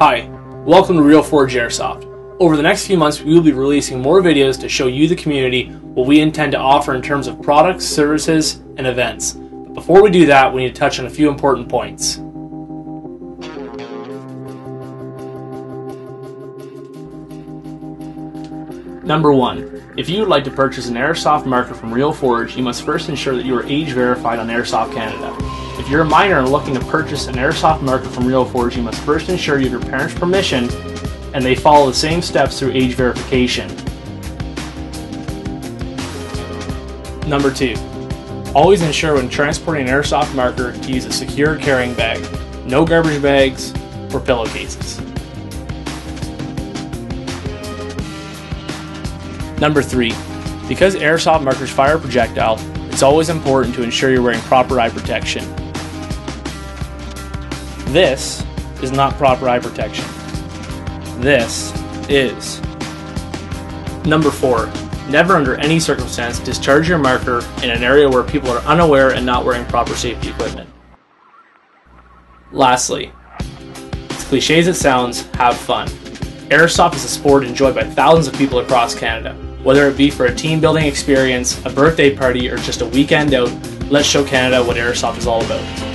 Hi, welcome to Realforge Airsoft. Over the next few months, we will be releasing more videos to show you, the community, what we intend to offer in terms of products, services, and events. But before we do that, we need to touch on a few important points. Number 1. If you would like to purchase an airsoft marker from Realforge, you must first ensure that you are age verified on Airsoft Canada. If you're a minor and looking to purchase an airsoft marker from Realforge, you must first ensure you have your parents' permission and they follow the same steps through age verification. Number 2. Always ensure when transporting an airsoft marker to use a secure carrying bag. No garbage bags or pillowcases. Number 3. Because airsoft markers fire a projectile, it's always important to ensure you're wearing proper eye protection. This is not proper eye protection. This is. Number 4. Never under any circumstance discharge your marker in an area where people are unaware and not wearing proper safety equipment. Lastly, as cliche as it sounds, have fun. Airsoft is a sport enjoyed by thousands of people across Canada. Whether it be for a team building experience, a birthday party, or just a weekend out, let's show Canada what Airsoft is all about.